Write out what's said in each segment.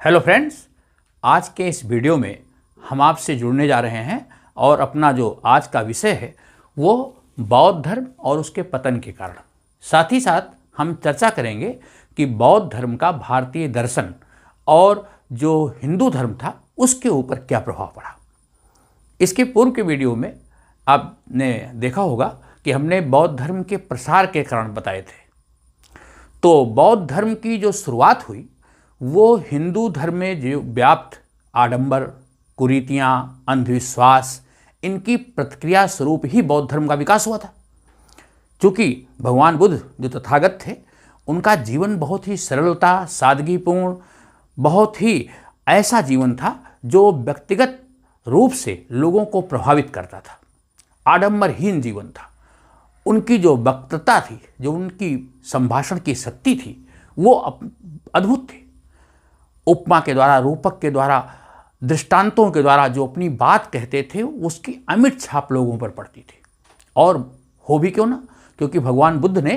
Hello friends, आज के इस वीडियो में हम आपसे जुड़ने जा रहे हैं और अपना जो आज का विषय है वो बौद्ध धर्म और उसके पतन के कारण। साथ ही साथ हम चर्चा करेंगे कि बौद्ध धर्म का भारतीय दर्शन और जो हिंदू धर्म था उसके ऊपर क्या प्रभाव पड़ा। इसके पूर्व के वीडियो में आपने देखा होगा कि हमने बौद्ध धर्म के प्रसार के कारण बताए थे। तो बौद्ध धर्म की जो शुरुआत हुई वो हिंदू धर्म में जो व्याप्त आडंबर, कुरीतियाँ, अंधविश्वास, इनकी प्रतिक्रिया स्वरूप ही बौद्ध धर्म का विकास हुआ था। चूँकि भगवान बुद्ध जो तथागत थे उनका जीवन बहुत ही सरलता, सादगीपूर्ण, बहुत ही ऐसा जीवन था जो व्यक्तिगत रूप से लोगों को प्रभावित करता था। आडंबरहीन जीवन था। उनकी जो वक्तृता थी, जो उनकी संभाषण की शक्ति थी, वो अद्भुत थी। उपमा के द्वारा, रूपक के द्वारा, दृष्टांतों के द्वारा जो अपनी बात कहते थे उसकी अमिट छाप लोगों पर पड़ती थी। और हो भी क्यों ना, क्योंकि भगवान बुद्ध ने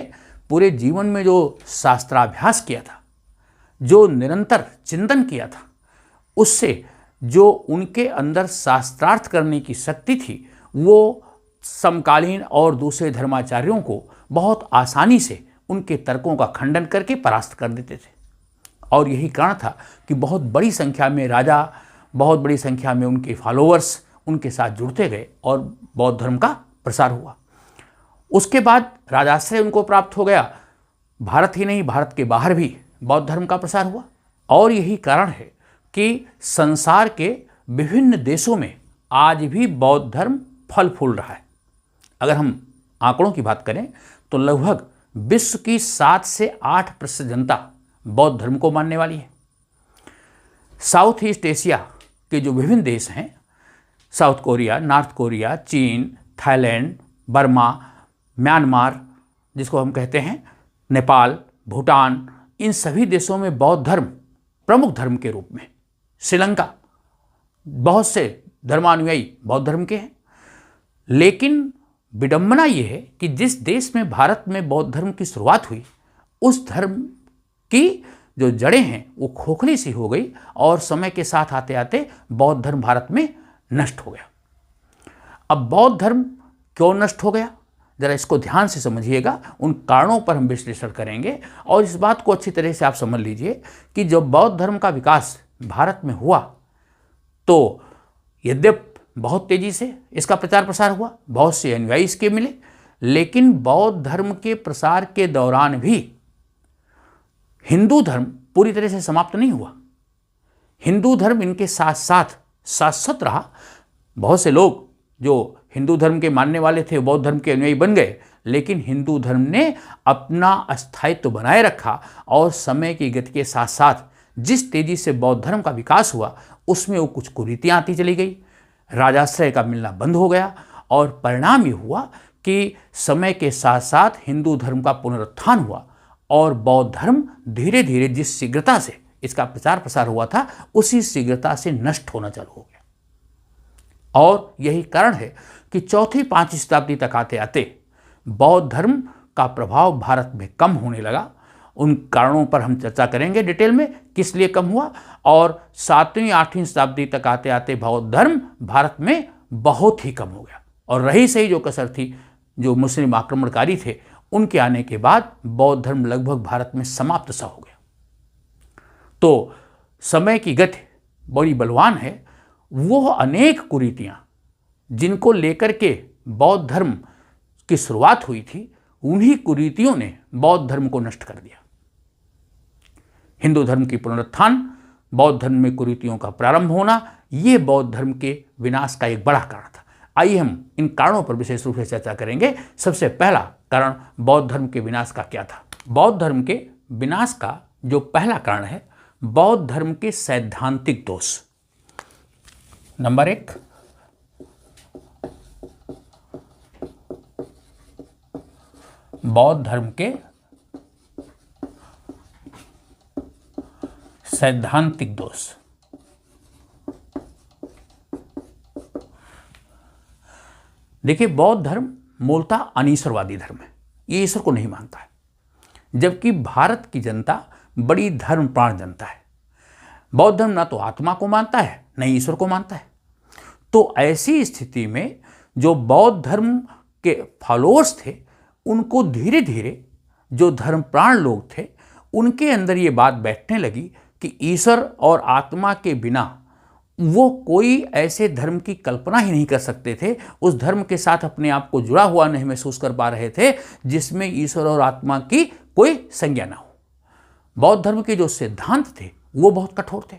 पूरे जीवन में जो शास्त्राभ्यास किया था, जो निरंतर चिंतन किया था, उससे जो उनके अंदर शास्त्रार्थ करने की शक्ति थी वो समकालीन और दूसरे धर्माचार्यों को बहुत आसानी से उनके तर्कों का खंडन करके परास्त कर देते थे। और यही कारण था कि बहुत बड़ी संख्या में राजा, बहुत बड़ी संख्या में उनके फॉलोअर्स उनके साथ जुड़ते गए और बौद्ध धर्म का प्रसार हुआ। उसके बाद राजाश्रय उनको प्राप्त हो गया। भारत ही नहीं, भारत के बाहर भी बौद्ध धर्म का प्रसार हुआ। और यही कारण है कि संसार के विभिन्न देशों में आज भी बौद्ध धर्म फल फूल रहा है। अगर हम आंकड़ों की बात करें तो लगभग विश्व की 7 से 8% जनता बौद्ध धर्म को मानने वाली है। साउथ ईस्ट एशिया के जो विभिन्न देश हैं, साउथ कोरिया, नॉर्थ कोरिया, चीन, थाईलैंड, बर्मा, म्यांमार जिसको हम कहते हैं, नेपाल, भूटान, इन सभी देशों में बौद्ध धर्म प्रमुख धर्म के रूप में, श्रीलंका, बहुत से धर्मानुयायी बौद्ध धर्म के हैं। लेकिन विडंबना ये है कि जिस देश में, भारत में बौद्ध धर्म की शुरुआत हुई, उस धर्म की जो जड़ें हैं वो खोखली सी हो गई और समय के साथ आते आते बौद्ध धर्म भारत में नष्ट हो गया। अब बौद्ध धर्म क्यों नष्ट हो गया, जरा इसको ध्यान से समझिएगा। उन कारणों पर हम विश्लेषण करेंगे और इस बात को अच्छी तरह से आप समझ लीजिए कि जब बौद्ध धर्म का विकास भारत में हुआ तो यद्यप बहुत तेजी से इसका प्रचार प्रसार हुआ, बहुत से अनुयायी इसके मिले, लेकिन बौद्ध धर्म के प्रसार के दौरान भी हिंदू धर्म पूरी तरह से समाप्त नहीं हुआ। हिंदू धर्म इनके साथ साथ शाश्वत रहा। बहुत से लोग जो हिंदू धर्म के मानने वाले थे बौद्ध धर्म के अनुयायी बन गए, लेकिन हिंदू धर्म ने अपना अस्थायित्व बनाए रखा और समय की गति के साथ साथ जिस तेजी से बौद्ध धर्म का विकास हुआ उसमें वो कुछ कुरीतियाँ आती चली गई, राजाश्रय का मिलना बंद हो गया और परिणाम ये हुआ कि समय के साथ साथ हिंदू धर्म का पुनरुत्थान हुआ और बौद्ध धर्म धीरे धीरे जिस शीघ्रता से इसका प्रचार प्रसार हुआ था उसी शीघ्रता से नष्ट होना चालू हो गया। और यही कारण है कि 4वीं-5वीं शताब्दी तक आते आते बौद्ध धर्म का प्रभाव भारत में कम होने लगा। उन कारणों पर हम चर्चा करेंगे डिटेल में, किस लिए कम हुआ। और 7वीं-8वीं शताब्दी तक आते आते बौद्ध धर्म भारत में बहुत ही कम हो गया और रही सही जो कसर थी, जो मुस्लिम आक्रमणकारी थे, उनके आने के बाद बौद्ध धर्म लगभग भारत में समाप्त सा हो गया। तो समय की गति बड़ी बलवान है। वो अनेक कुरीतियाँ जिनको लेकर के बौद्ध धर्म की शुरुआत हुई थी, उन्हीं कुरीतियों ने बौद्ध धर्म को नष्ट कर दिया। हिंदू धर्म की पुनरुत्थान, बौद्ध धर्म में कुरीतियों का प्रारंभ होना, ये बौद्ध धर्म के विनाश का एक बड़ा कारण था। आइए हम इन कारणों पर विशेष रूप से चर्चा करेंगे। सबसे पहला कारण बौद्ध धर्म के विनाश का क्या था। बौद्ध धर्म के विनाश का जो पहला कारण है, बौद्ध धर्म के सैद्धांतिक दोष। नंबर 1, बौद्ध धर्म के सैद्धांतिक दोष। देखिए, बौद्ध धर्म मूलतः अनीश्वरवादी धर्म है। ये ईश्वर को नहीं मानता है, जबकि भारत की जनता बड़ी धर्मप्राण जनता है। बौद्ध धर्म ना तो आत्मा को मानता है न ही ईश्वर को मानता है। तो ऐसी स्थिति में जो बौद्ध धर्म के फॉलोअर्स थे, उनको धीरे धीरे जो धर्मप्राण लोग थे उनके अंदर ये बात बैठने लगी कि ईश्वर और आत्मा के बिना वो कोई ऐसे धर्म की कल्पना ही नहीं कर सकते थे, उस धर्म के साथ अपने आप को जुड़ा हुआ नहीं महसूस कर पा रहे थे जिसमें ईश्वर और आत्मा की कोई संज्ञा ना हो। बौद्ध धर्म के जो सिद्धांत थे वो बहुत कठोर थे।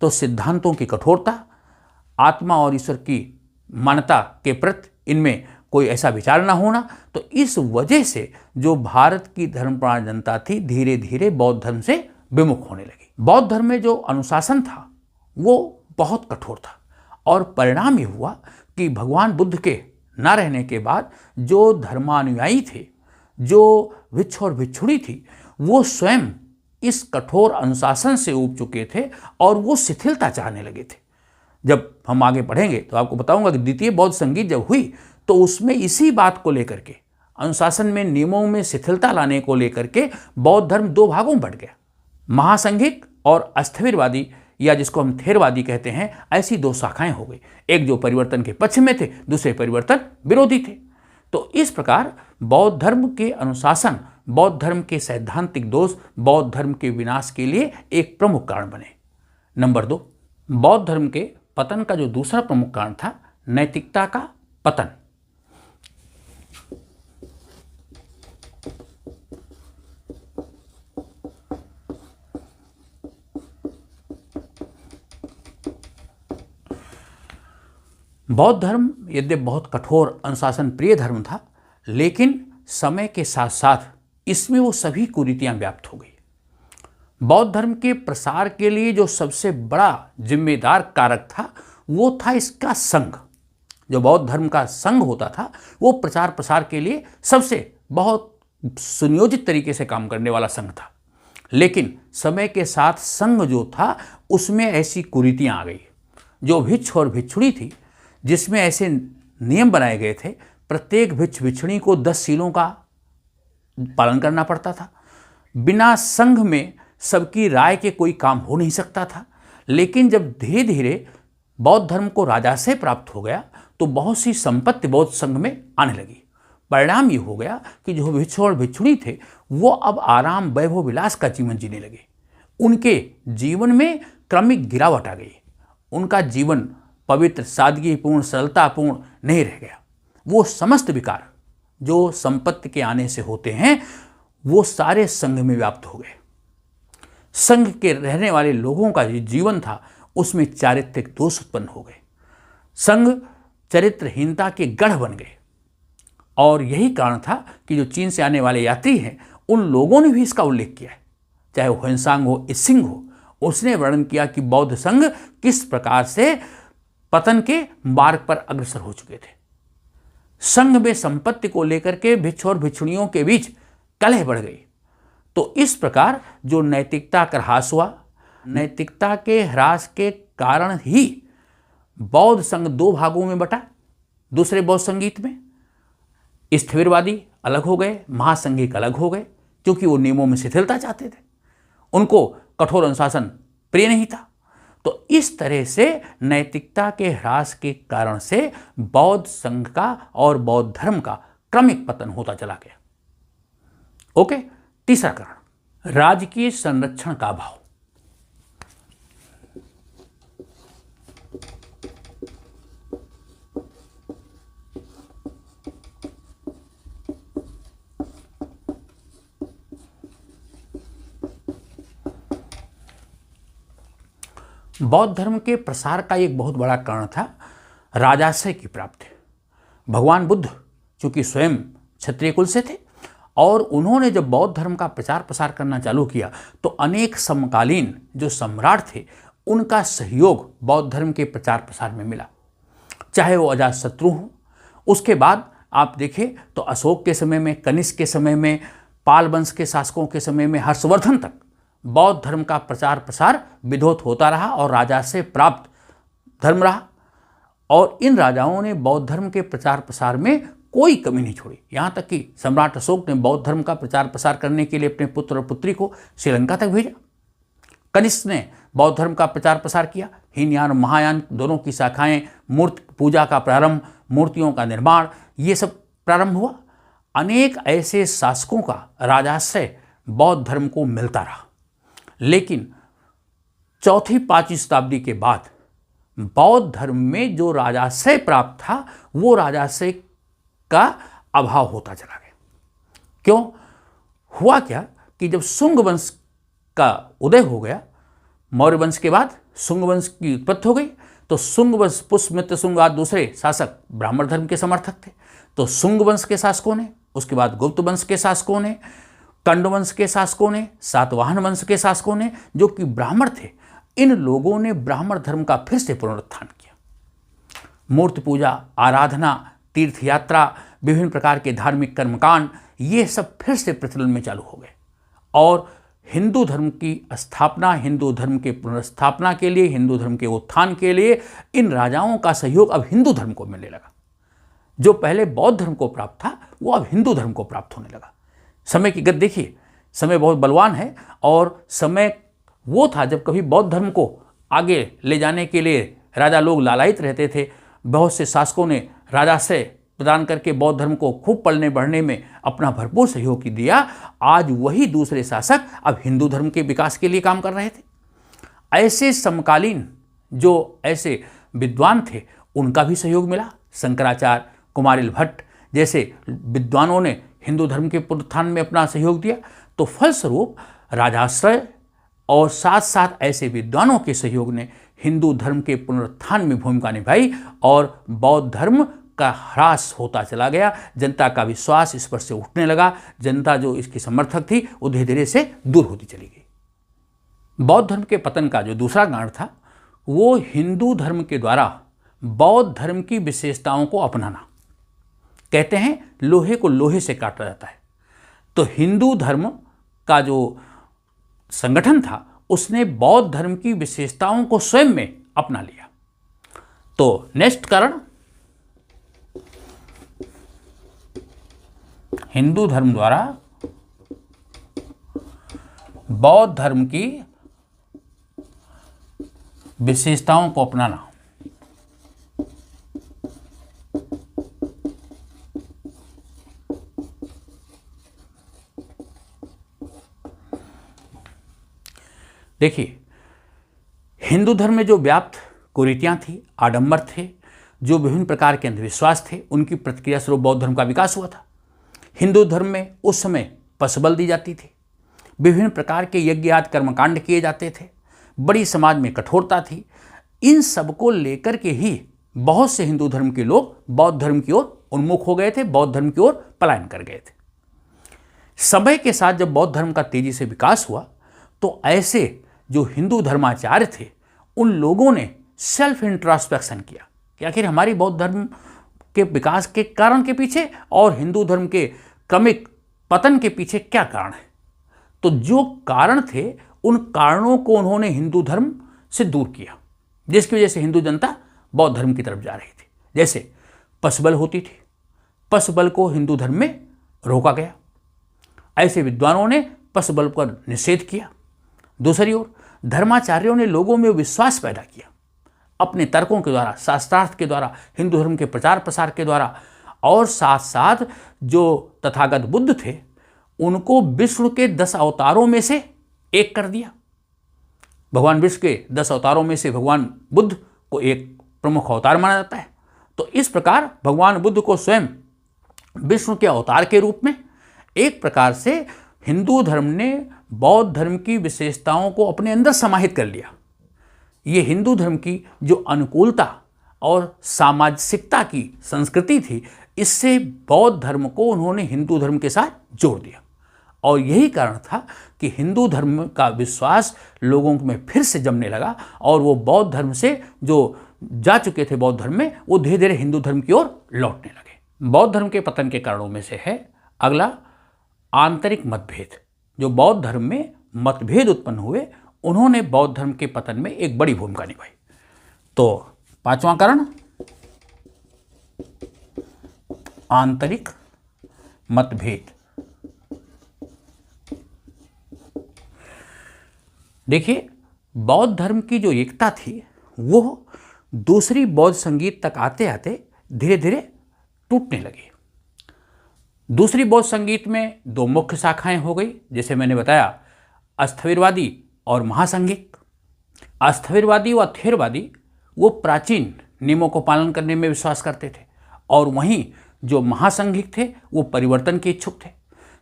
तो सिद्धांतों की कठोरता, आत्मा और ईश्वर की मान्यता के प्रति इनमें कोई ऐसा विचार ना होना, तो इस वजह से जो भारत की धर्मप्राण जनता थी धीरे धीरे बौद्ध धर्म से विमुख होने लगी। बौद्ध धर्म में जो अनुशासन था वो बहुत कठोर था और परिणाम ये हुआ कि भगवान बुद्ध के ना रहने के बाद जो धर्मानुयायी थे, जो भिक्षु और भिक्षुणी थी, वो स्वयं इस कठोर अनुशासन से ऊब चुके थे और वो शिथिलता चाहने लगे थे। जब हम आगे पढ़ेंगे तो आपको बताऊंगा कि द्वितीय बौद्ध संगीत जब हुई तो उसमें इसी बात को लेकर के, अनुशासन में नियमों में शिथिलता लाने को लेकर के बौद्ध धर्म दो भागों में बढ़ गया। महासंघिक और अस्थविरवादी या जिसको हम थेरवादी कहते हैं, ऐसी दो शाखाएं हो गई। एक जो परिवर्तन के पक्ष में थे, दूसरे परिवर्तन विरोधी थे। तो इस प्रकार बौद्ध धर्म के अनुशासन, बौद्ध धर्म के सैद्धांतिक दोष बौद्ध धर्म के विनाश के लिए एक प्रमुख कारण बने। नंबर 2, बौद्ध धर्म के पतन का जो दूसरा प्रमुख कारण था, नैतिकता का पतन। बौद्ध धर्म यद्यपि बहुत कठोर अनुशासन प्रिय धर्म था, लेकिन समय के साथ साथ इसमें वो सभी कुरीतियां व्याप्त हो गई। बौद्ध धर्म के प्रसार के लिए जो सबसे बड़ा जिम्मेदार कारक था वो था इसका संघ। जो बौद्ध धर्म का संघ होता था वो प्रचार प्रसार के लिए सबसे बहुत सुनियोजित तरीके से काम करने वाला संघ था। लेकिन समय के साथ संघ जो था उसमें ऐसी कुरीतियां आ गई। जो भिक्षु और भिक्षुणी थी, जिसमें ऐसे नियम बनाए गए थे, प्रत्येक भिक्षु भिक्षुणी को 10 शीलों का पालन करना पड़ता था। बिना संघ में सबकी राय के कोई काम हो नहीं सकता था। लेकिन जब धीरे धीरे बौद्ध धर्म को राजस्व प्राप्त हो गया तो बहुत सी संपत्ति बौद्ध संघ में आने लगी। परिणाम ये हो गया कि जो भिक्षु और भिक्षुणी थे वो अब आराम, वैभव, विलास का जीवन जीने लगे। उनके जीवन में क्रमिक गिरावट आ गई। उनका जीवन पवित्र, सादगीपूर्ण, सरलतापूर्ण नहीं रह गया। वो समस्त विकार जो संपत्ति के आने से होते हैं वो सारे संघ में व्याप्त हो गए। संघ के रहने वाले लोगों का जो जीवन था उसमें चारित्रिक दोष उत्पन्न हो गए। संघ चरित्रहीनता के गढ़ बन गए। और यही कारण था कि जो चीन से आने वाले यात्री हैं उन लोगों ने भी इसका उल्लेख किया है। चाहे वो ह्वेनसांग हो, इसिंग हो, उसने वर्णन किया कि बौद्ध संघ किस प्रकार से पतन के मार्ग पर अग्रसर हो चुके थे। संघ में संपत्ति को लेकर के भिक्षु और भिक्षुणियों के बीच कलह बढ़ गई। तो इस प्रकार जो नैतिकता का ह्रास हुआ, नैतिकता के ह्रास के कारण ही बौद्ध संघ दो भागों में बटा। दूसरे बौद्ध संगीत में स्थिरवादी अलग हो गए, महासंघिक अलग हो गए, क्योंकि वो नियमों में शिथिलता चाहते थे, उनको कठोर अनुशासन प्रिय नहीं था। तो इस तरह से नैतिकता के ह्रास के कारण से बौद्ध संघ का और बौद्ध धर्म का क्रमिक पतन होता चला गया। ओके, तीसरा कारण, राजकीय संरक्षण का अभाव। बौद्ध धर्म के प्रसार का एक बहुत बड़ा कारण था राजाश्रय की प्राप्ति। भगवान बुद्ध चूंकि स्वयं क्षत्रिय कुल से थे और उन्होंने जब बौद्ध धर्म का प्रचार प्रसार करना चालू किया तो अनेक समकालीन जो सम्राट थे उनका सहयोग बौद्ध धर्म के प्रचार प्रसार में मिला। चाहे वो अजातशत्रु हो, उसके बाद आप देखें तो अशोक के समय में, कनिष्क के समय में, पाल वंश के शासकों के समय में, हर्षवर्धन तक बौद्ध धर्म का प्रचार प्रसार विधौत होता रहा और राजा से प्राप्त धर्म रहा। और इन राजाओं ने बौद्ध धर्म के प्रचार प्रसार में कोई कमी नहीं छोड़ी। यहाँ तक कि सम्राट अशोक ने बौद्ध धर्म का प्रचार प्रसार करने के लिए अपने पुत्र और पुत्री को श्रीलंका तक भेजा। कनिष्क ने बौद्ध धर्म का प्रचार प्रसार किया। हीनयान और महायान दोनों की शाखाएं, मूर्ति पूजा का प्रारंभ, मूर्तियों का निर्माण, ये सब प्रारंभ हुआ। अनेक ऐसे शासकों का राजाश्रय बौद्ध धर्म को मिलता रहा, लेकिन चौथी 5वीं शताब्दी के बाद बौद्ध धर्म में जो राजाश्रय प्राप्त था वो राजाश्रय का अभाव होता चला गया। क्यों हुआ क्या कि जब शुंग वंश का उदय हो गया, मौर्य वंश के बाद शुंग वंश की उत्पत्ति हो गई, तो शुंग वंश पुष्यमित्र शुंग आदि दूसरे शासक ब्राह्मण धर्म के समर्थक थे। तो शुंग वंश के शासकों ने, उसके बाद गुप्त वंश के शासकों ने, कंड वंश के शासकों ने, सातवाहन वंश के शासकों ने, जो कि ब्राह्मण थे, इन लोगों ने ब्राह्मण धर्म का फिर से पुनरुत्थान किया। मूर्ति पूजा, आराधना, तीर्थ यात्रा, विभिन्न प्रकार के धार्मिक कर्मकांड, ये सब फिर से प्रचलन में चालू हो गए और हिंदू धर्म की स्थापना, हिंदू धर्म के पुनर्स्थापना के लिए, हिंदू धर्म के उत्थान के लिए इन राजाओं का सहयोग अब हिंदू धर्म को मिलने लगा। जो पहले बौद्ध धर्म को प्राप्त था वो अब हिंदू धर्म को प्राप्त होने लगा। समय की गति देखिए, समय बहुत बलवान है और समय वो था जब कभी बौद्ध धर्म को आगे ले जाने के लिए राजा लोग लालायित रहते थे। बहुत से शासकों ने राजाश्रय प्रदान करके बौद्ध धर्म को खूब पलने बढ़ने में अपना भरपूर सहयोग दिया। आज वही दूसरे शासक अब हिंदू धर्म के विकास के लिए काम कर रहे थे। ऐसे समकालीन जो ऐसे विद्वान थे उनका भी सहयोग मिला। शंकराचार्य, कुमारिल भट्ट जैसे विद्वानों ने हिंदू धर्म के पुनरुत्थान में अपना सहयोग दिया। तो फलस्वरूप राजाश्रय और साथ साथ ऐसे विद्वानों के सहयोग ने हिंदू धर्म के पुनरुत्थान में भूमिका निभाई और बौद्ध धर्म का ह्रास होता चला गया। जनता का विश्वास इस पर से उठने लगा। जनता जो इसकी समर्थक थी वो धीरे धीरे से दूर होती चली गई। बौद्ध धर्म के पतन का जो दूसरा कारण था वो हिंदू धर्म के द्वारा बौद्ध धर्म की विशेषताओं को अपनाना। कहते हैं लोहे को लोहे से काटा जाता है। तो हिंदू धर्म का जो संगठन था उसने बौद्ध धर्म की विशेषताओं को स्वयं में अपना लिया। तो नेक्स्ट कारण, हिंदू धर्म द्वारा बौद्ध धर्म की विशेषताओं को अपनाना। देखिए, हिंदू धर्म में जो व्याप्त कुरीतियां थी, आडंबर थे, जो विभिन्न प्रकार के अंधविश्वास थे, उनकी प्रतिक्रिया स्वरूप बौद्ध धर्म का विकास हुआ था। हिंदू धर्म में उस समय पशुबल दी जाती थी, विभिन्न प्रकार के यज्ञ आदि कर्मकांड किए जाते थे, बड़ी समाज में कठोरता थी। इन सब को लेकर के ही बहुत से हिंदू धर्म के लोग बौद्ध धर्म की ओर उन्मुख हो गए थे, बौद्ध धर्म की ओर पलायन कर गए थे। समय के साथ जब बौद्ध धर्म का तेजी से विकास हुआ तो ऐसे जो हिंदू धर्माचार्य थे उन लोगों ने सेल्फ इंट्रोस्पेक्शन किया कि आखिर हमारी बौद्ध धर्म के विकास के कारण के पीछे और हिंदू धर्म के क्रमिक पतन के पीछे क्या कारण है। तो जो कारण थे उन कारणों को उन्होंने हिंदू धर्म से दूर किया, जिसकी वजह से हिंदू जनता बौद्ध धर्म की तरफ जा रही थी। जैसे पशुबल होती थी, पशुबल को हिंदू धर्म में रोका गया। ऐसे विद्वानों ने पशुबल पर निषेध किया। दूसरी ओर धर्माचार्यों ने लोगों में विश्वास पैदा किया अपने तर्कों के द्वारा, शास्त्रार्थ के द्वारा, हिंदू धर्म के प्रचार प्रसार के द्वारा। और साथ साथ जो तथागत बुद्ध थे उनको विष्णु के 10 अवतारों में से एक कर दिया। भगवान विष्णु के 10 अवतारों में से भगवान बुद्ध को एक प्रमुख अवतार माना जाता है। तो इस प्रकार भगवान बुद्ध को स्वयं विष्णु के अवतार के रूप में एक प्रकार से हिंदू धर्म ने बौद्ध धर्म की विशेषताओं को अपने अंदर समाहित कर लिया। ये हिंदू धर्म की जो अनुकूलता और सामाजिकता की संस्कृति थी, इससे बौद्ध धर्म को उन्होंने हिंदू धर्म के साथ जोड़ दिया। और यही कारण था कि हिंदू धर्म का विश्वास लोगों में फिर से जमने लगा और वो बौद्ध धर्म से जो जा चुके थे बौद्ध धर्म में, वो धीरे धीरे हिंदू धर्म की ओर लौटने लगे। बौद्ध धर्म के पतन के कारणों में से है अगला आंतरिक मतभेद। जो बौद्ध धर्म में मतभेद उत्पन्न हुए उन्होंने बौद्ध धर्म के पतन में एक बड़ी भूमिका निभाई। तो पांचवां कारण आंतरिक मतभेद। देखिए, बौद्ध धर्म की जो एकता थी वो दूसरी बौद्ध संगीत तक आते आते धीरे धीरे टूटने लगी। दूसरी बौद्ध संगीत में दो मुख्य शाखाएं हो गई, जैसे मैंने बताया, अस्थविरवादी और महासंघिक। अस्थविरवादी व थेरवादी वो प्राचीन नियमों को पालन करने में विश्वास करते थे, और वहीं जो महासंघिक थे वो परिवर्तन के इच्छुक थे।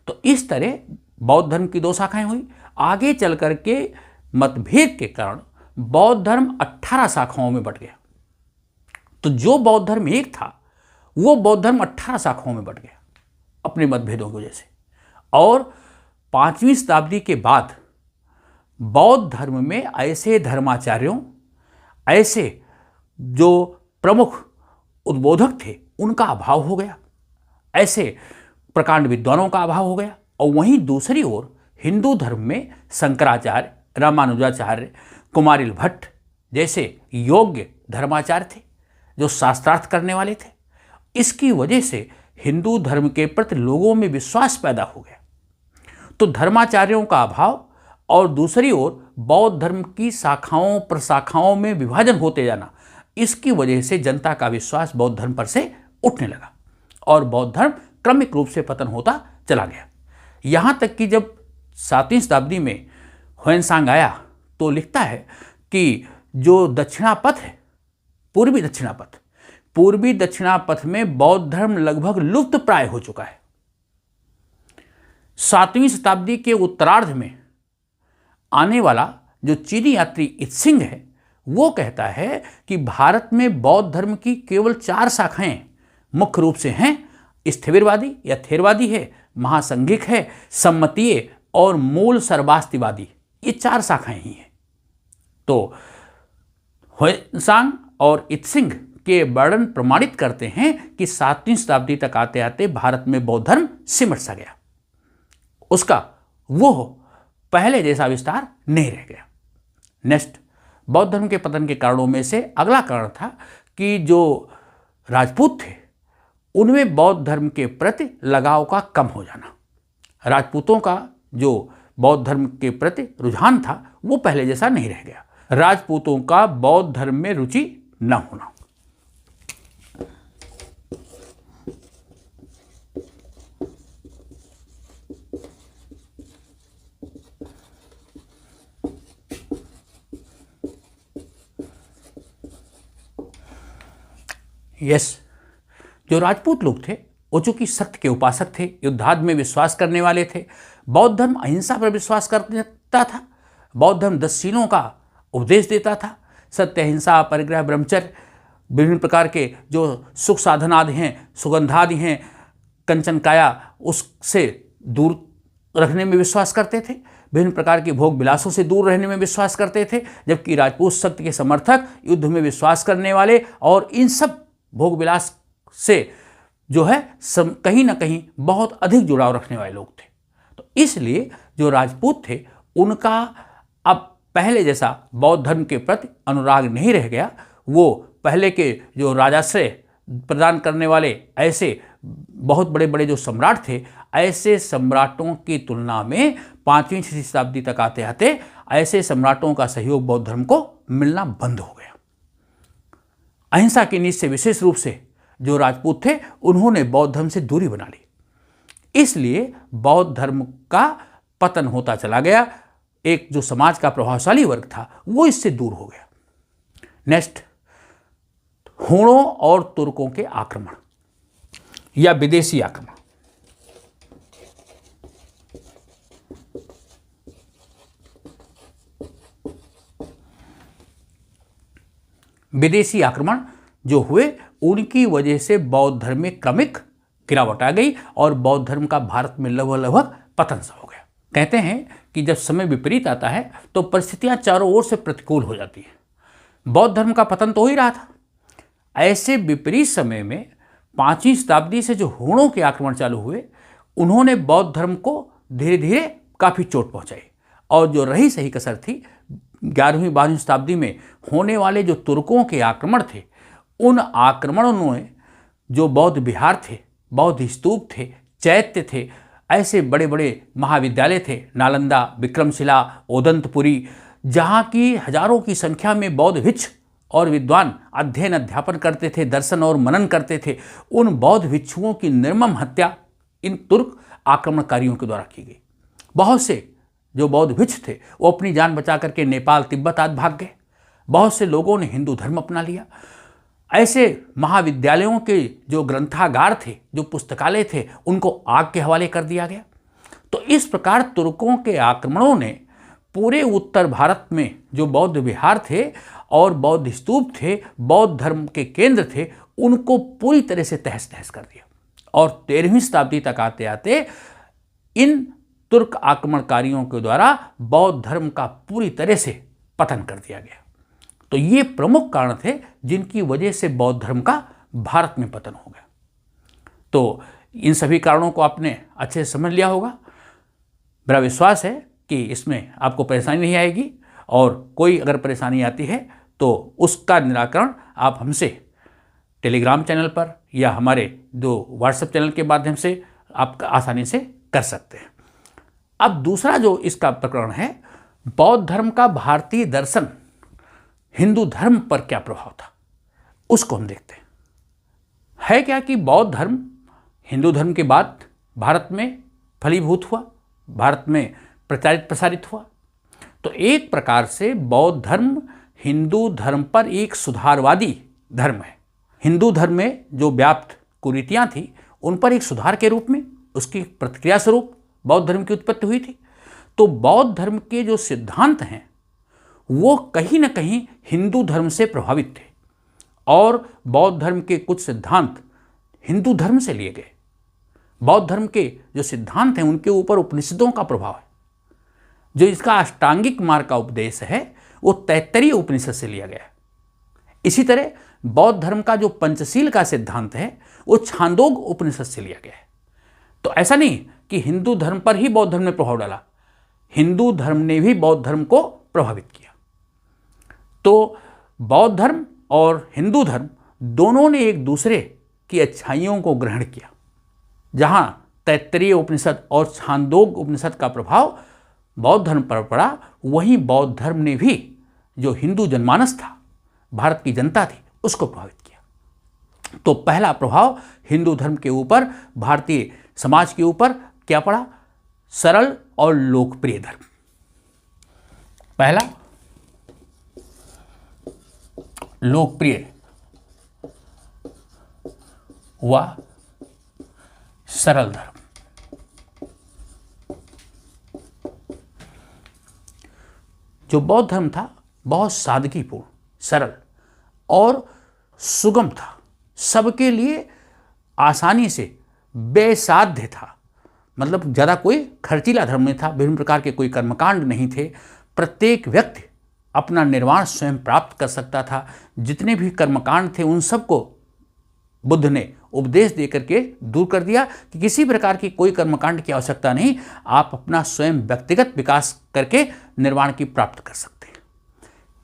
तो इस तरह बौद्ध धर्म की दो शाखाएं हुई। आगे चल कर के मतभेद के कारण बौद्ध धर्म 18 शाखाओं में बंट गया। तो जो बौद्ध धर्म एक था वो बौद्ध धर्म 18 शाखाओं में बंट गया अपने मतभेदों की वजह से। और 5वीं शताब्दी के बाद बौद्ध धर्म में ऐसे धर्माचार्यों, ऐसे जो प्रमुख उद्बोधक थे, उनका अभाव हो गया, ऐसे प्रकांड विद्वानों का अभाव हो गया। और वहीं दूसरी ओर हिंदू धर्म में शंकराचार्य, रामानुजाचार्य, कुमारिल भट्ट जैसे योग्य धर्माचार्य थे जो शास्त्रार्थ करने वाले थे। इसकी वजह से हिंदू धर्म के प्रति लोगों में विश्वास पैदा हो गया। तो धर्माचार्यों का अभाव और दूसरी ओर बौद्ध धर्म की शाखाओं प्रशाखाओं में विभाजन होते जाना, इसकी वजह से जनता का विश्वास बौद्ध धर्म पर से उठने लगा और बौद्ध धर्म क्रमिक रूप से पतन होता चला गया। यहाँ तक कि जब 7वीं शताब्दी में ह्वेनसांग आया तो लिखता है कि जो दक्षिणापथ है, पूर्वी दक्षिणापथ में बौद्ध धर्म लगभग लुप्त प्राय हो चुका है। 7वीं शताब्दी के उत्तरार्ध में आने वाला जो चीनी यात्री इत्सिंग है वो कहता है कि भारत में बौद्ध धर्म की केवल 4 शाखाएं मुख्य रूप से हैं। स्थविरवादी या थेरवादी है, महासंघिक है, सम्मतीय और मूल सर्वास्तिवादी, ये 4 शाखाएं ही हैं। तो ह्वेनसांग और इत्सिंग के वर्णन प्रमाणित करते हैं कि 7वीं शताब्दी तक आते आते भारत में बौद्ध धर्म सिमट सा गया, उसका वो पहले जैसा विस्तार नहीं रह गया। नेक्स्ट, बौद्ध धर्म के पतन के कारणों में से अगला कारण था कि जो राजपूत थे उनमें बौद्ध धर्म के प्रति लगाव का कम हो जाना। राजपूतों का जो बौद्ध धर्म के प्रति रुझान था वो पहले जैसा नहीं रह गया। राजपूतों का बौद्ध धर्म में रुचि न होना। यस, जो राजपूत लोग थे वो चूंकि सत्य के उपासक थे, युद्धाद् में विश्वास करने वाले थे। बौद्ध धर्म अहिंसा पर विश्वास करता था। बौद्ध धर्म 10 शीलों का उपदेश देता था। सत्य, अहिंसा, परिग्रह, ब्रह्मचर्य, विभिन्न प्रकार के जो सुख साधन आदि हैं, सुगंधादि हैं, कंचन काया, उससे दूर रखने में विश्वास करते थे। विभिन्न प्रकार के भोग विलासों से दूर रहने में विश्वास करते थे। जबकि राजपूत सत्य के समर्थक, युद्ध में विश्वास करने वाले और इन सब भोग विलास से जो है कहीं ना कहीं बहुत अधिक जुड़ाव रखने वाले लोग थे। तो इसलिए जो राजपूत थे उनका अब पहले जैसा बौद्ध धर्म के प्रति अनुराग नहीं रह गया। वो पहले के जो राजाश्रय प्रदान करने वाले ऐसे बहुत बड़े बड़े जो सम्राट थे, ऐसे सम्राटों की तुलना में 5वीं शताब्दी तक आते आते ऐसे सम्राटों का सहयोग बौद्ध धर्म को मिलना बंद हो गया। अहिंसा की नीति से विशेष रूप से जो राजपूत थे उन्होंने बौद्ध धर्म से दूरी बना ली। इसलिए बौद्ध धर्म का पतन होता चला गया। एक जो समाज का प्रभावशाली वर्ग था वो इससे दूर हो गया। नेक्स्ट, हूणों और तुर्कों के आक्रमण या विदेशी आक्रमण। विदेशी आक्रमण जो हुए उनकी वजह से बौद्ध धर्म में क्रमिक गिरावट आ गई और बौद्ध धर्म का भारत में लगभग पतन सा हो गया। कहते हैं कि जब समय विपरीत आता है तो परिस्थितियां चारों ओर से प्रतिकूल हो जाती हैं। बौद्ध धर्म का पतन तो हो ही रहा था। ऐसे विपरीत समय में 5वीं शताब्दी से जो हूणों के आक्रमण चालू हुए उन्होंने बौद्ध धर्म को धीरे धीरे काफ़ी चोट पहुंचाई। और जो रही सही कसर थी 11वीं 12वीं शताब्दी में होने वाले जो तुर्कों के आक्रमण थे, उन आक्रमणों ने जो बौद्ध विहार थे, बौद्ध स्तूप थे, चैत्य थे, ऐसे बड़े बड़े महाविद्यालय थे, नालंदा, विक्रमशिला, ओदंतपुरी, जहाँ की हजारों की संख्या में बौद्ध भिक्ष और विद्वान अध्ययन अध्यापन करते थे, दर्शन और मनन करते थे, उन बौद्ध भिक्षुओं की निर्मम हत्या इन तुर्क आक्रमणकारियों के द्वारा की गई। बहुत से जो बौद्ध भिक्ष थे वो अपनी जान बचा करके नेपाल, तिब्बत आदि भाग गए। बहुत से लोगों ने हिंदू धर्म अपना लिया। ऐसे महाविद्यालयों के जो ग्रंथागार थे, जो पुस्तकालय थे, उनको आग के हवाले कर दिया गया। तो इस प्रकार तुर्कों के आक्रमणों ने पूरे उत्तर भारत में जो बौद्ध विहार थे और बौद्ध स्तूप थे, बौद्ध धर्म के केंद्र थे, उनको पूरी तरह से तहस नहस कर दिया। और 13वीं शताब्दी तक आते आते इन तुर्क आक्रमणकारियों के द्वारा बौद्ध धर्म का पूरी तरह से पतन कर दिया गया। तो ये प्रमुख कारण थे जिनकी वजह से बौद्ध धर्म का भारत में पतन हो गया। तो इन सभी कारणों को आपने अच्छे से समझ लिया होगा। मेरा विश्वास है कि इसमें आपको परेशानी नहीं आएगी, और कोई अगर परेशानी आती है तो उसका निराकरण आप हमसे टेलीग्राम चैनल पर या हमारे जो व्हाट्सएप चैनल के माध्यम से आप आसानी से कर सकते हैं। अब दूसरा जो इसका प्रकरण है, बौद्ध धर्म का भारतीय दर्शन हिंदू धर्म पर क्या प्रभाव था, उसको हम देखते हैं। है क्या कि बौद्ध धर्म हिंदू धर्म के बाद भारत में फलीभूत हुआ, भारत में प्रचारित प्रसारित हुआ। तो एक प्रकार से बौद्ध धर्म हिंदू धर्म पर एक सुधारवादी धर्म है। हिंदू धर्म में जो व्याप्त कुरीतियाँ थी उन पर एक सुधार के रूप में, उसकी प्रतिक्रिया स्वरूप बौद्ध धर्म की उत्पत्ति हुई थी। तो बौद्ध धर्म के जो सिद्धांत हैं वो कहीं ना कहीं हिंदू धर्म से प्रभावित थे, और बौद्ध धर्म के कुछ सिद्धांत हिंदू धर्म से लिए गए। बौद्ध धर्म के जो सिद्धांत हैं उनके ऊपर उपनिषदों का प्रभाव है। जो इसका अष्टांगिक मार्ग का उपदेश है वो तैत्तरीय उपनिषद से लिया गया है। इसी तरह बौद्ध धर्म का जो पंचशील का सिद्धांत है वो छांदोग उपनिषद से लिया गया है। तो ऐसा नहीं कि हिंदू धर्म पर ही बौद्ध धर्म ने प्रभाव डाला, हिंदू धर्म ने भी बौद्ध धर्म को प्रभावित किया। तो बौद्ध धर्म और हिंदू धर्म दोनों ने एक दूसरे की अच्छाइयों को ग्रहण किया। जहाँ तैत्तरीय उपनिषद और छांदोग उपनिषद का प्रभाव बौद्ध धर्म पर पड़ा, वहीं बौद्ध धर्म ने भी जो हिंदू जनमानस था, भारत की जनता थी, उसको प्रभावित किया। तो पहला प्रभाव हिंदू धर्म के ऊपर, भारतीय समाज के ऊपर क्या पड़ा? सरल और लोकप्रिय धर्म। पहला लोकप्रिय व सरल धर्म। जो बौद्ध धर्म था बहुत सादगीपूर्ण, सरल और सुगम था, सबके लिए आसानी से बेसाध्य था। मतलब ज़्यादा कोई खर्चीला धर्म नहीं था, विभिन्न प्रकार के कोई कर्मकांड नहीं थे। प्रत्येक व्यक्ति अपना निर्वाण स्वयं प्राप्त कर सकता था। जितने भी कर्मकांड थे उन सबको बुद्ध ने उपदेश दे करके दूर कर दिया कि किसी प्रकार की कोई कर्मकांड की आवश्यकता नहीं, आप अपना स्वयं व्यक्तिगत विकास करके निर्वाण की प्राप्त कर सकते हैं।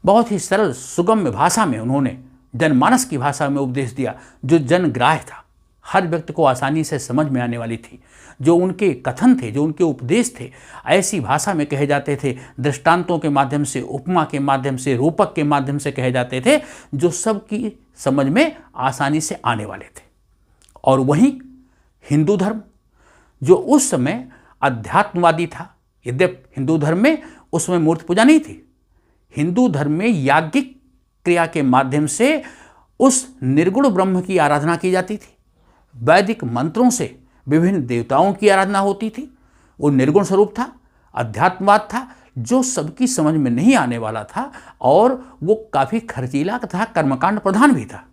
बहुत ही सरल सुगम्य भाषा में उन्होंने जनमानस की भाषा में उपदेश दिया, जो जनग्राह्य था, हर व्यक्ति को आसानी से समझ में आने वाली थी। जो उनके कथन थे, जो उनके उपदेश थे, ऐसी भाषा में कहे जाते थे, दृष्टांतों के माध्यम से, उपमा के माध्यम से, रूपक के माध्यम से कहे जाते थे, जो सबकी समझ में आसानी से आने वाले थे। और वहीं हिंदू धर्म जो उस समय अध्यात्मवादी था, यद्यपि हिंदू धर्म में उस समय मूर्ति पूजा नहीं थी, हिंदू धर्म में याज्ञिक क्रिया के माध्यम से उस निर्गुण ब्रह्म की आराधना की जाती थी। वैदिक मंत्रों से विभिन्न देवताओं की आराधना होती थी। वो निर्गुण स्वरूप था, अध्यात्मवाद था, जो सबकी समझ में नहीं आने वाला था, और वो काफ़ी खर्चीला तथा कर्मकांड प्रधान भी था।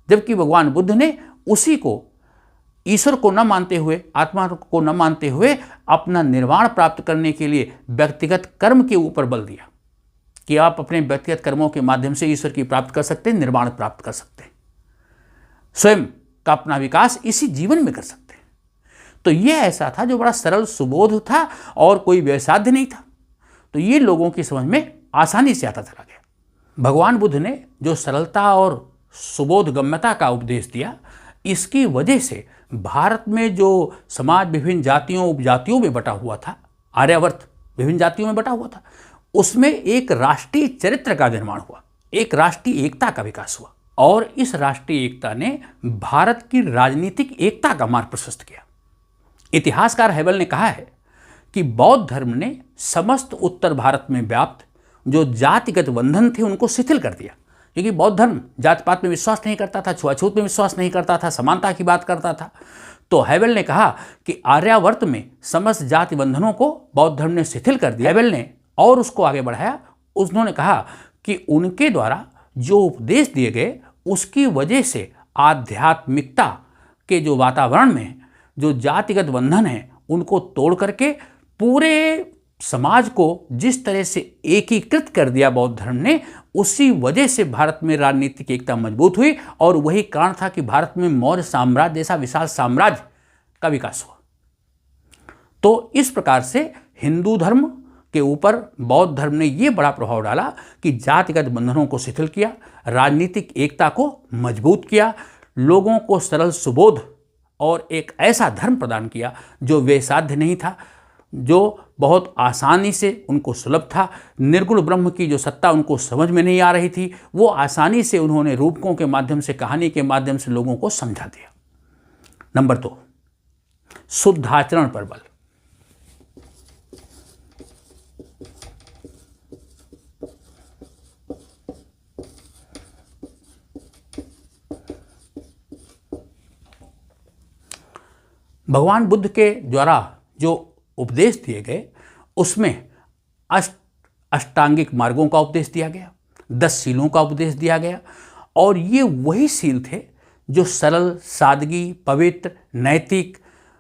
जबकि भगवान बुद्ध ने उसी को ईश्वर को न मानते हुए, आत्मा को न मानते हुए, अपना निर्वाण प्राप्त करने के लिए व्यक्तिगत कर्म के ऊपर बल दिया कि आप अपने व्यक्तिगत कर्मों के माध्यम से ईश्वर की प्राप्त कर सकते हैं, निर्वाण प्राप्त कर सकते हैं, स्वयं का अपना विकास इसी जीवन में कर सकते हैं। तो ये ऐसा था जो बड़ा सरल सुबोध था और कोई व्यवसाध्य नहीं था। तो ये लोगों की समझ में आसानी से आता चला गया। भगवान बुद्ध ने जो सरलता और सुबोध गम्यता का उपदेश दिया, इसकी वजह से भारत में जो समाज विभिन्न जातियों उपजातियों में बटा हुआ था, आर्यावर्त विभिन्न जातियों में बटा हुआ था, उसमें एक राष्ट्रीय चरित्र का निर्माण हुआ, एक राष्ट्रीय एकता का विकास हुआ और इस राष्ट्रीय एकता ने भारत की राजनीतिक एकता का मार्ग प्रशस्त किया। इतिहासकार हेबल ने कहा है कि बौद्ध धर्म ने समस्त उत्तर भारत में व्याप्त जो जातिगत बंधन थे उनको शिथिल कर दिया, क्योंकि बौद्ध धर्म जात पात में विश्वास नहीं करता था, छुआछूत में विश्वास नहीं करता था, समानता की बात करता था। तो हेबल ने कहा कि आर्यावर्त में समस्त जाति बंधनों को बौद्ध धर्म ने शिथिल कर दिया। हेबल ने और उसको आगे बढ़ाया, उन्होंने कहा कि उनके द्वारा जो उपदेश दिए गए उसकी वजह से आध्यात्मिकता के जो वातावरण में जो जातिगत बंधन है उनको तोड़ करके पूरे समाज को जिस तरह से एकीकृत कर दिया बौद्ध धर्म ने, उसी वजह से भारत में राजनीतिक एकता मजबूत हुई और वही कारण था कि भारत में मौर्य साम्राज्य जैसा विशाल साम्राज्य का विकास हुआ। तो इस प्रकार से हिंदू धर्म के ऊपर बौद्ध धर्म ने यह बड़ा प्रभाव डाला कि जातिगत बंधनों को शिथिल किया, राजनीतिक एकता को मजबूत किया, लोगों को सरल सुबोध और एक ऐसा धर्म प्रदान किया जो वेसाध्य नहीं था, जो बहुत आसानी से उनको सुलभ था। निर्गुण ब्रह्म की जो सत्ता उनको समझ में नहीं आ रही थी, वो आसानी से उन्होंने रूपकों के माध्यम से, कहानी के माध्यम से लोगों को समझा दिया। नंबर 2, शुद्ध आचरण पर बल। भगवान बुद्ध के द्वारा जो उपदेश दिए गए उसमें अष्टांगिक मार्गों का उपदेश दिया गया, 10 शीलों का उपदेश दिया गया और ये वही शील थे जो सरल, सादगी, पवित्र, नैतिक,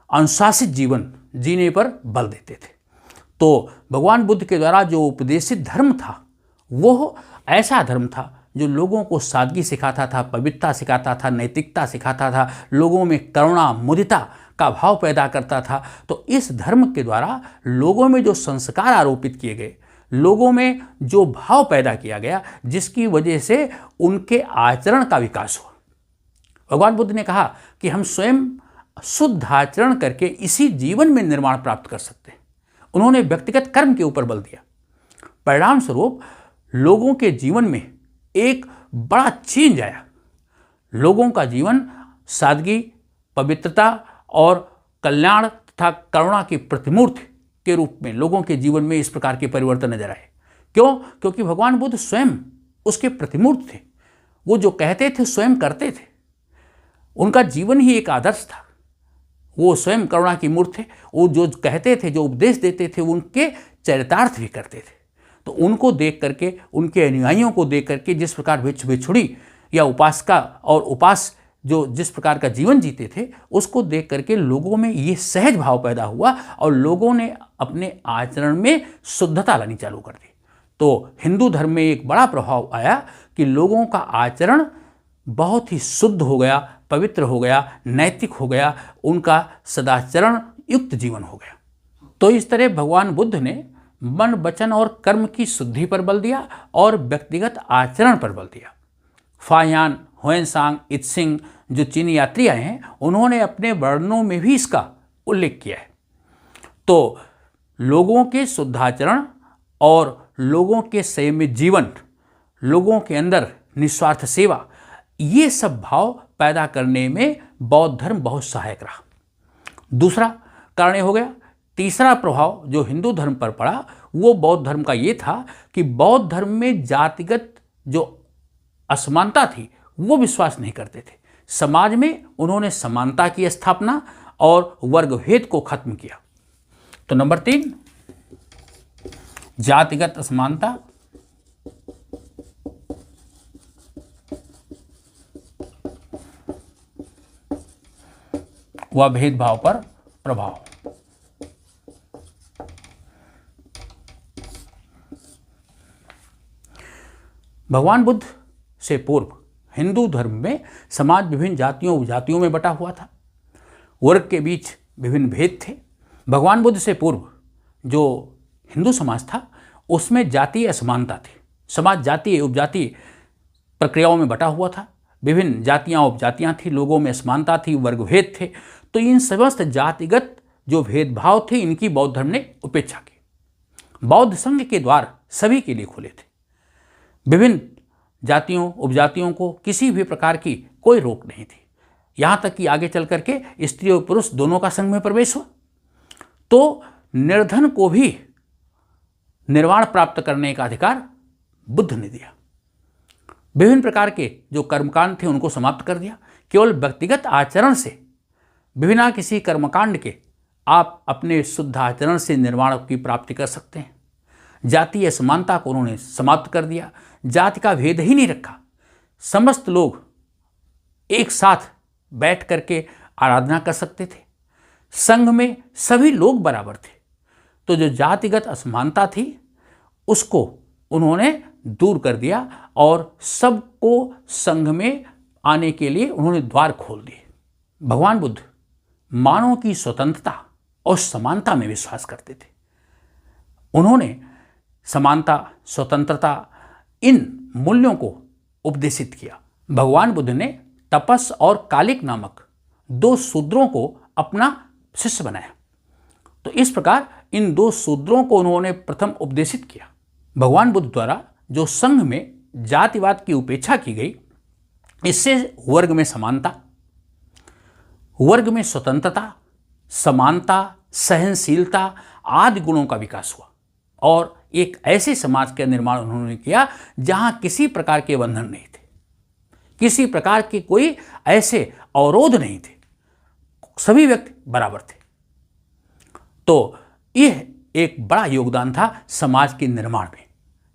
अनुशासित जीवन जीने पर बल देते थे। तो भगवान बुद्ध के द्वारा जो उपदेशित धर्म था वो ऐसा धर्म था जो लोगों को सादगी सिखाता था, पवित्रता सिखाता था, नैतिकता सिखाता था, लोगों में करुणा, मुदिता का भाव पैदा करता था। तो इस धर्म के द्वारा लोगों में जो संस्कार आरोपित किए गए, लोगों में जो भाव पैदा किया गया, जिसकी वजह से उनके आचरण का विकास हुआ। भगवान बुद्ध ने कहा कि हम स्वयं शुद्ध आचरण करके इसी जीवन में निर्माण प्राप्त कर सकते हैं। उन्होंने व्यक्तिगत कर्म के ऊपर बल दिया। परिणाम स्वरूप लोगों के जीवन में एक बड़ा चेंज आया। लोगों का जीवन सादगी, पवित्रता और कल्याण तथा करुणा की प्रतिमूर्ति के रूप में लोगों के जीवन में इस प्रकार के परिवर्तन नजर आए। क्यों? क्योंकि भगवान बुद्ध स्वयं उसके प्रतिमूर्ति थे। वो जो कहते थे स्वयं करते थे। उनका जीवन ही एक आदर्श था। वो स्वयं करुणा की मूर्ति थे। वो जो कहते थे, जो उपदेश देते थे, उनके चरितार्थ भी करते थे। तो उनको देख करके, उनके अनुयायियों को देख करके जिस प्रकार भिक्षुड़ी या उपासका और उपास जो जिस प्रकार का जीवन जीते थे, उसको देख करके लोगों में ये सहज भाव पैदा हुआ और लोगों ने अपने आचरण में शुद्धता लानी चालू कर दी। तो हिंदू धर्म में एक बड़ा प्रभाव आया कि लोगों का आचरण बहुत ही शुद्ध हो गया, पवित्र हो गया, नैतिक हो गया, उनका सदाचरण युक्त जीवन हो गया। तो इस तरह भगवान बुद्ध ने मन, वचन और कर्म की शुद्धि पर बल दिया और व्यक्तिगत आचरण पर बल दिया। फायान, हुएनसांग, इत्सिंग जो चीनी यात्री आए हैं, उन्होंने अपने वर्णनों में भी इसका उल्लेख किया है। तो लोगों के शुद्धाचरण और लोगों के संयमित जीवन, लोगों के अंदर निस्वार्थ सेवा, ये सब भाव पैदा करने में बौद्ध धर्म बहुत सहायक रहा। दूसरा कारण हो गया। तीसरा प्रभाव जो हिंदू धर्म पर पड़ा वो बौद्ध धर्म का ये था कि बौद्ध धर्म में जातिगत जो असमानता थी वो विश्वास नहीं करते थे। समाज में उन्होंने समानता की स्थापना और वर्गभेद को खत्म किया। तो नंबर 3, जातिगत असमानता, व भेदभाव पर प्रभाव। भगवान बुद्ध से पूर्व हिंदू धर्म में समाज विभिन्न जातियों उपजातियों में बटा हुआ था। वर्ग के बीच विभिन्न भेद थे। भगवान बुद्ध से पूर्व जो हिंदू समाज था उसमें जातीय असमानता थी। समाज जातीय उपजातीय प्रक्रियाओं में बटा हुआ था। विभिन्न जातियाँ उपजातियाँ थी, लोगों में असमानता थी, वर्गभेद थे। तो इन समस्त जातिगत जो भेदभाव थे इनकी बौद्ध धर्म ने उपेक्षा की। बौद्ध संघ के द्वार सभी के लिए खुले थे। विभिन्न जातियों उपजातियों को किसी भी प्रकार की कोई रोक नहीं थी। यहाँ तक कि आगे चल करके स्त्री और पुरुष दोनों का संघ में प्रवेश हुआ। तो निर्धन को भी निर्वाण प्राप्त करने का अधिकार बुद्ध ने दिया। विभिन्न प्रकार के जो कर्मकांड थे उनको समाप्त कर दिया। केवल व्यक्तिगत आचरण से, बिना किसी कर्मकांड के आप अपने शुद्ध आचरण से निर्वाण की प्राप्ति कर सकते हैं। जातीय समानता को उन्होंने समाप्त कर दिया। जाति का भेद ही नहीं रखा। समस्त लोग एक साथ बैठ करके आराधना कर सकते थे। संघ में सभी लोग बराबर थे। तो जो जातिगत असमानता थी उसको उन्होंने दूर कर दिया और सबको संघ में आने के लिए उन्होंने द्वार खोल दिए। भगवान बुद्ध मानव की स्वतंत्रता और समानता में विश्वास करते थे। उन्होंने समानता, स्वतंत्रता, इन मूल्यों को उपदेशित किया। भगवान बुद्ध ने तपस और कालिक नामक 2 शूद्रों को अपना शिष्य बनाया। तो इस प्रकार इन 2 शूद्रों को उन्होंने प्रथम उपदेशित किया। भगवान बुद्ध द्वारा जो संघ में जातिवाद की उपेक्षा की गई, इससे वर्ग में समानता, वर्ग में स्वतंत्रता, समानता, सहनशीलता आदि गुणों का विकास हुआ और एक ऐसे समाज का निर्माण उन्होंने किया जहां किसी प्रकार के बंधन नहीं थे, किसी प्रकार के कोई ऐसे अवरोध नहीं थे, सभी व्यक्ति बराबर थे। तो यह एक बड़ा योगदान था समाज के निर्माण में।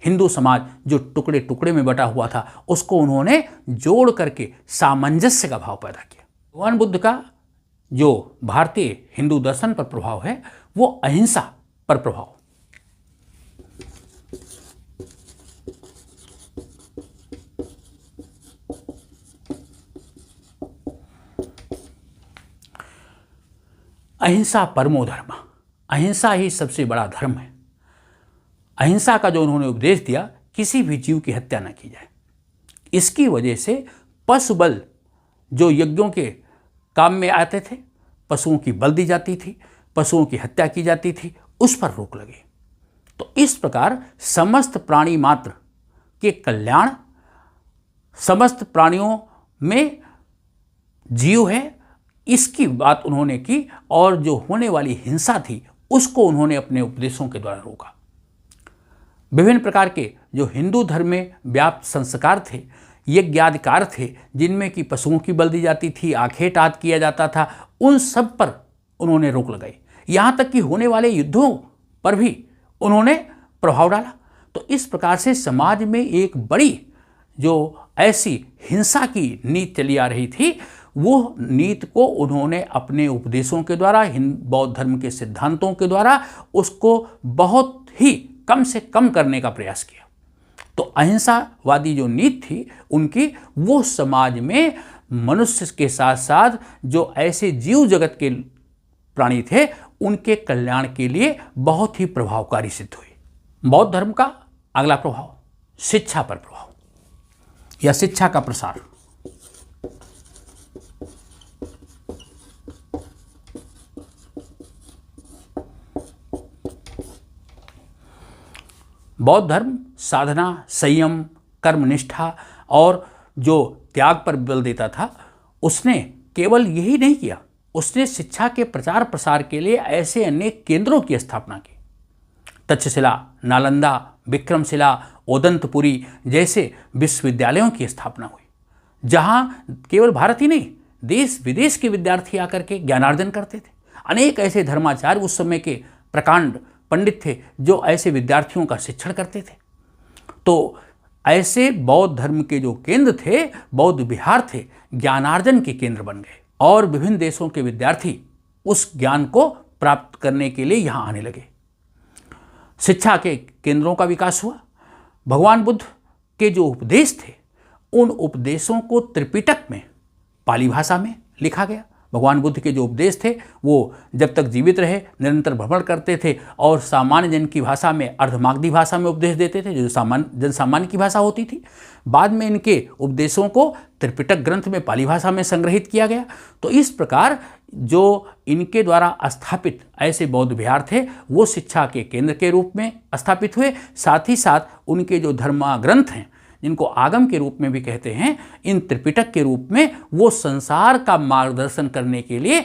हिंदू समाज जो टुकड़े टुकड़े में बटा हुआ था उसको उन्होंने जोड़ करके सामंजस्य का भाव पैदा किया। भगवान बुद्ध का जो भारतीय हिंदू दर्शन पर प्रभाव है वो अहिंसा पर प्रभाव। अहिंसा परमो धर्म, अहिंसा ही सबसे बड़ा धर्म है। अहिंसा का जो उन्होंने उपदेश दिया, किसी भी जीव की हत्या न की जाए। इसकी वजह से पशु बल जो यज्ञों के काम में आते थे, पशुओं की बल दी जाती थी, पशुओं की हत्या की जाती थी, उस पर रोक लगी। तो इस प्रकार समस्त प्राणी मात्र के कल्याण, समस्त प्राणियों में जीव है, इसकी बात उन्होंने की और जो होने वाली हिंसा थी उसको उन्होंने अपने उपदेशों के द्वारा रोका। विभिन्न प्रकार के जो हिंदू धर्म में व्याप्त संस्कार थे, यज्ञाधिकार थे, जिनमें कि पशुओं की बल दी जाती थी, आखेट आदि किया जाता था, उन सब पर उन्होंने रोक लगाई। यहाँ तक कि होने वाले युद्धों पर भी उन्होंने प्रभाव डाला। तो इस प्रकार से समाज में एक बड़ी जो ऐसी हिंसा की नीति चली आ रही थी, वो नीति को उन्होंने अपने उपदेशों के द्वारा, बौद्ध धर्म के सिद्धांतों के द्वारा उसको बहुत ही कम से कम करने का प्रयास किया। तो अहिंसावादी जो नीति थी उनकी, वो समाज में मनुष्य के साथ साथ जो ऐसे जीव जगत के प्राणी थे उनके कल्याण के लिए बहुत ही प्रभावकारी सिद्ध हुई। बौद्ध धर्म का अगला प्रभाव शिक्षा पर प्रभाव या शिक्षा का प्रसार। बौद्ध धर्म साधना, संयम, कर्मनिष्ठा और जो त्याग पर बल देता था, उसने केवल यही नहीं किया, उसने शिक्षा के प्रचार प्रसार के लिए ऐसे अनेक केंद्रों की स्थापना की। तक्षशिला, नालंदा, विक्रमशिला, ओदंतपुरी जैसे विश्वविद्यालयों की स्थापना हुई, जहां केवल भारत ही नहीं, देश विदेश के विद्यार्थी आकर के ज्ञानार्जन करते थे। अनेक ऐसे धर्माचार्य उस समय के प्रकांड पंडित थे जो ऐसे विद्यार्थियों का शिक्षण करते थे। तो ऐसे बौद्ध धर्म के जो केंद्र थे, बौद्ध विहार थे, ज्ञानार्जन के केंद्र बन गए और विभिन्न देशों के विद्यार्थी उस ज्ञान को प्राप्त करने के लिए यहाँ आने लगे। शिक्षा के केंद्रों का विकास हुआ। भगवान बुद्ध के जो उपदेश थे, उन उपदेशों को त्रिपिटक में, पाली भाषा में लिखा गया। भगवान बुद्ध के जो उपदेश थे वो जब तक जीवित रहे निरंतर भ्रमण करते थे और सामान्य जन की भाषा में, अर्धमागधी भाषा में उपदेश देते थे, जो जन सामान्य की भाषा होती थी। बाद में इनके उपदेशों को त्रिपिटक ग्रंथ में पाली भाषा में संग्रहित किया गया। तो इस प्रकार जो इनके द्वारा स्थापित ऐसे बौद्ध विहार थे वो शिक्षा के केंद्र के रूप में स्थापित हुए। साथ ही साथ उनके जो धर्मग्रंथ हैं, जिनको आगम के रूप में भी कहते हैं, इन त्रिपिटक के रूप में वो संसार का मार्गदर्शन करने के लिए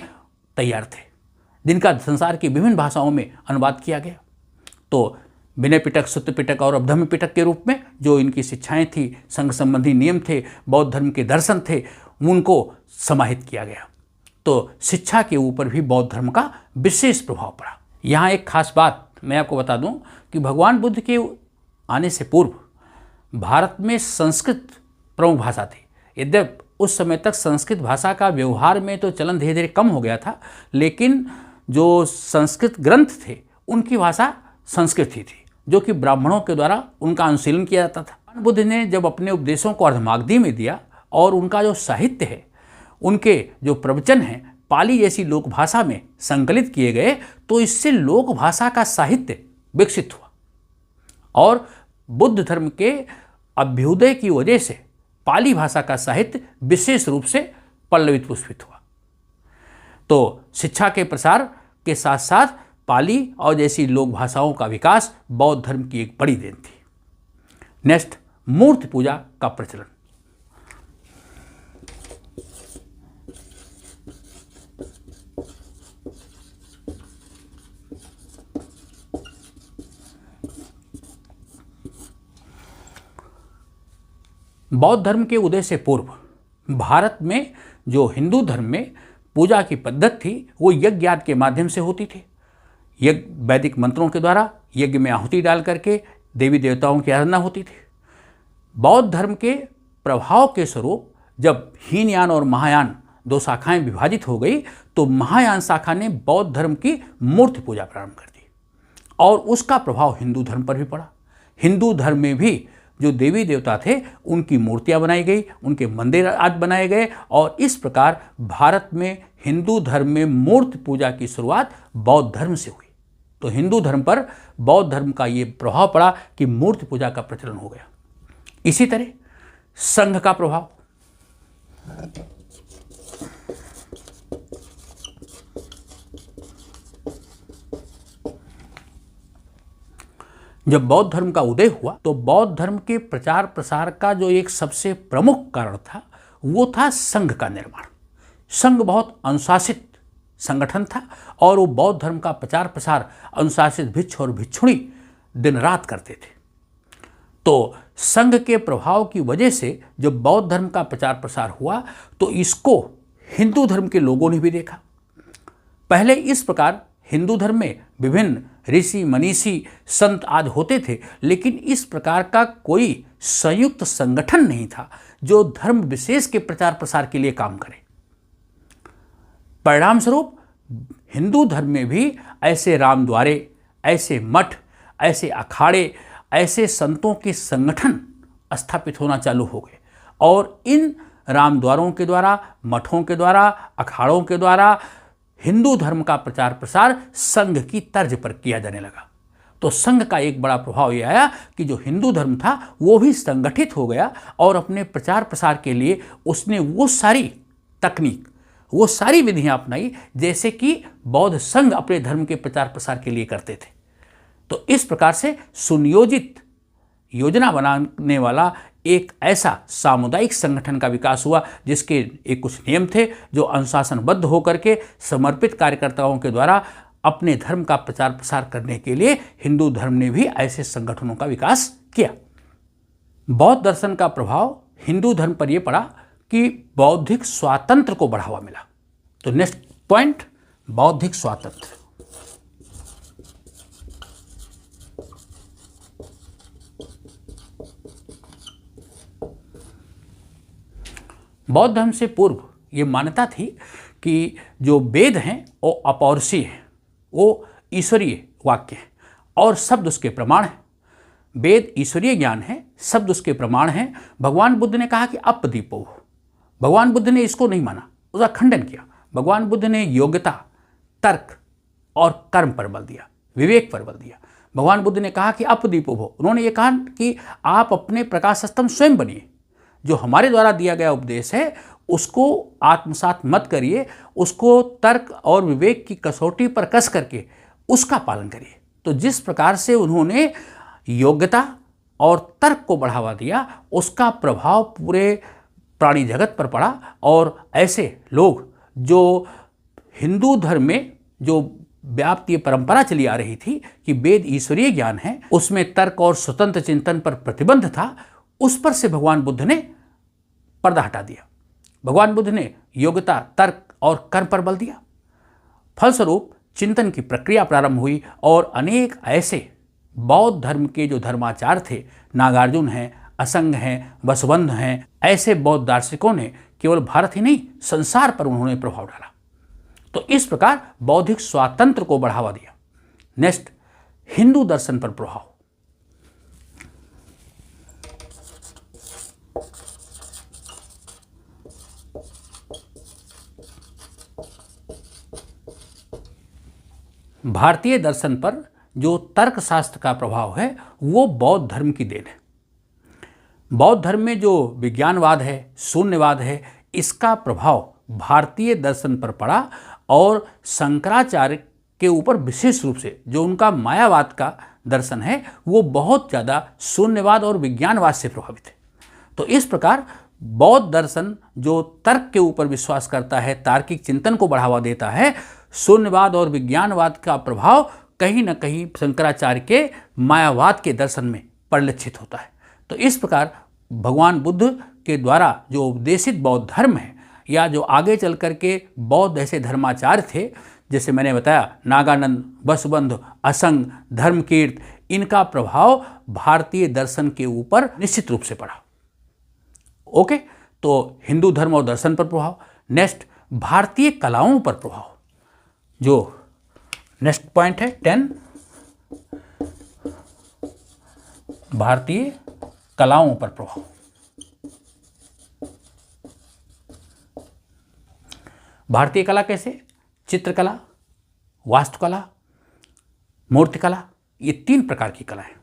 तैयार थे, जिनका संसार की विभिन्न भाषाओं में अनुवाद किया गया। तो विनय पिटक, सूत्र पिटक और अभधम्म पिटक के रूप में जो इनकी शिक्षाएं थी, संघ संबंधी नियम थे, बौद्ध धर्म के दर्शन थे, उनको समाहित किया गया। तो शिक्षा के ऊपर भी बौद्ध धर्म का विशेष प्रभाव पड़ा। यहाँ एक खास बात मैं आपको बता दूं कि भगवान बुद्ध के आने से पूर्व भारत में संस्कृत प्रमुख भाषा थी। यद्यपि उस समय तक संस्कृत भाषा का व्यवहार में तो चलन धीरे धीरे कम हो गया था, लेकिन जो संस्कृत ग्रंथ थे उनकी भाषा संस्कृत ही थी, जो कि ब्राह्मणों के द्वारा उनका अनुशीलन किया जाता था। बुद्ध ने जब अपने उपदेशों को अर्धमागधी में दिया और उनका जो साहित्य है, उनके जो प्रवचन हैं पाली जैसी लोक भाषा में संकलित किए गए, तो इससे लोक भाषा का साहित्य विकसित हुआ और बुद्ध धर्म के अभ्युदय की वजह से पाली भाषा का साहित्य विशेष रूप से पल्लवित पुष्पित हुआ। तो शिक्षा के प्रसार के साथ साथ पाली और जैसी लोक भाषाओं का विकास बौद्ध धर्म की एक बड़ी देन थी। नेक्स्ट, मूर्ति पूजा का प्रचलन। बौद्ध धर्म के उदय से पूर्व भारत में जो हिंदू धर्म में पूजा की पद्धति थी वो यज्ञ आदि के माध्यम से होती थी। यज्ञ वैदिक मंत्रों के द्वारा यज्ञ में आहुति डाल करके देवी देवताओं की आराधना होती थी। बौद्ध धर्म के प्रभाव के स्वरूप जब हीनयान और महायान दो शाखाएं विभाजित हो गई, तो महायान शाखा ने बौद्ध धर्म की मूर्ति पूजा प्रारंभ कर दी और उसका प्रभाव हिंदू धर्म पर भी पड़ा। हिंदू धर्म में भी जो देवी देवता थे उनकी मूर्तियां बनाई गई, उनके मंदिर आदि बनाए गए और इस प्रकार भारत में हिंदू धर्म में मूर्ति पूजा की शुरुआत बौद्ध धर्म से हुई। तो हिंदू धर्म पर बौद्ध धर्म का ये प्रभाव पड़ा कि मूर्ति पूजा का प्रचलन हो गया। इसी तरह संघ का प्रभाव, जब बौद्ध धर्म का उदय हुआ तो बौद्ध धर्म के प्रचार प्रसार का जो एक सबसे प्रमुख कारण था वो था संघ का निर्माण। संघ बहुत अनुशासित संगठन था और वो बौद्ध धर्म का प्रचार प्रसार अनुशासित भिक्षु और भिक्षुणी दिन रात करते थे। तो संघ के प्रभाव की वजह से जब बौद्ध धर्म का प्रचार प्रसार हुआ तो इसको हिंदू धर्म के लोगों ने भी देखा। पहले इस प्रकार हिंदू धर्म में विभिन्न ऋषि मनीषी संत आदि होते थे, लेकिन इस प्रकार का कोई संयुक्त संगठन नहीं था जो धर्म विशेष के प्रचार प्रसार के लिए काम करे। परिणाम स्वरूप हिंदू धर्म में भी ऐसे रामद्वारे, ऐसे मठ, ऐसे अखाड़े, ऐसे संतों के संगठन स्थापित होना चालू हो गए और इन रामद्वारों के द्वारा, मठों के द्वारा, अखाड़ों के द्वारा हिंदू धर्म का प्रचार प्रसार संघ की तर्ज पर किया जाने लगा। तो संघ का एक बड़ा प्रभाव यह आया कि जो हिंदू धर्म था वो भी संगठित हो गया और अपने प्रचार प्रसार के लिए उसने वो सारी तकनीक, वो सारी विधियां अपनाई जैसे कि बौद्ध संघ अपने धर्म के प्रचार प्रसार के लिए करते थे। तो इस प्रकार से सुनियोजित योजना बनाने वाला एक ऐसा सामुदायिक संगठन का विकास हुआ जिसके एक कुछ नियम थे जो अनुशासनबद्ध होकर के समर्पित कार्यकर्ताओं के द्वारा अपने धर्म का प्रचार प्रसार करने के लिए हिंदू धर्म ने भी ऐसे संगठनों का विकास किया। बौद्ध दर्शन का प्रभाव हिंदू धर्म पर यह पड़ा कि बौद्धिक स्वातंत्र को बढ़ावा मिला। तो नेक्स्ट पॉइंट, बौद्धिक स्वातंत्र। बौद्ध धर्म से पूर्व ये मान्यता थी कि जो वेद हैं वो अपौरुषीय हैं, वो ईश्वरीय वाक्य हैं और शब्द उसके प्रमाण हैं। वेद ईश्वरीय ज्ञान है, शब्द उसके प्रमाण हैं। भगवान बुद्ध ने कहा कि अपदीपो, भगवान बुद्ध ने इसको नहीं माना, उसका खंडन किया। भगवान बुद्ध ने योग्यता, तर्क और कर्म पर बल दिया, विवेक पर बल दिया। भगवान बुद्ध ने कहा कि अपदीपो भव, उन्होंने ये कहा कि आप अपने प्रकाश स्तंभ स्वयं बनिए। जो हमारे द्वारा दिया गया उपदेश है उसको आत्मसात मत करिए, उसको तर्क और विवेक की कसौटी पर कस करके उसका पालन करिए। तो जिस प्रकार से उन्होंने योग्यता और तर्क को बढ़ावा दिया, उसका प्रभाव पूरे प्राणी जगत पर पड़ा। और ऐसे लोग जो हिंदू धर्म में जो व्याप्त ये परंपरा चली आ रही थी कि वेद ईश्वरीय ज्ञान है, उसमें तर्क और स्वतंत्र चिंतन पर प्रतिबंध था, उस पर से भगवान बुद्ध ने पर्दा हटा दिया। भगवान बुद्ध ने योग्यता, तर्क और कर्म पर बल दिया। फलस्वरूप चिंतन की प्रक्रिया प्रारंभ हुई और अनेक ऐसे बौद्ध धर्म के जो धर्माचार्य थे, नागार्जुन हैं, असंग हैं, वसुबंध हैं, ऐसे बौद्ध दार्शनिकों ने केवल भारत ही नहीं संसार पर उन्होंने प्रभाव डाला। तो इस प्रकार बौद्धिक स्वातंत्र को बढ़ावा दिया। नेक्स्ट, हिंदू दर्शन पर प्रभाव। भारतीय दर्शन पर जो तर्कशास्त्र का प्रभाव है वो बौद्ध धर्म की देन है। बौद्ध धर्म में जो विज्ञानवाद है, शून्यवाद है, इसका प्रभाव भारतीय दर्शन पर पड़ा और शंकराचार्य के ऊपर विशेष रूप से जो उनका मायावाद का दर्शन है वो बहुत ज़्यादा शून्यवाद और विज्ञानवाद से प्रभावित है। तो इस प्रकार बौद्ध दर्शन जो तर्क के ऊपर विश्वास करता है, तार्किक चिंतन को बढ़ावा देता है, शून्यवाद और विज्ञानवाद का प्रभाव कहीं न कहीं शंकराचार्य के मायावाद के दर्शन में परिलक्षित होता है। तो इस प्रकार भगवान बुद्ध के द्वारा जो उपदेशित बौद्ध धर्म है या जो आगे चल कर के बौद्ध ऐसे धर्माचार्य थे, जैसे मैंने बताया नागानंद, वसुबंध, असंग, धर्मकीर्त, इनका प्रभाव भारतीय दर्शन के ऊपर निश्चित रूप से पड़ा। ओके, तो हिंदू धर्म और दर्शन पर प्रभाव। नेक्स्ट, भारतीय कलाओं पर प्रभाव। जो नेक्स्ट पॉइंट है 10, भारतीय कलाओं पर प्रभाव। भारतीय कला कैसे? चित्रकला, वास्तुकला, मूर्तिकला, ये 3 प्रकार की कला है।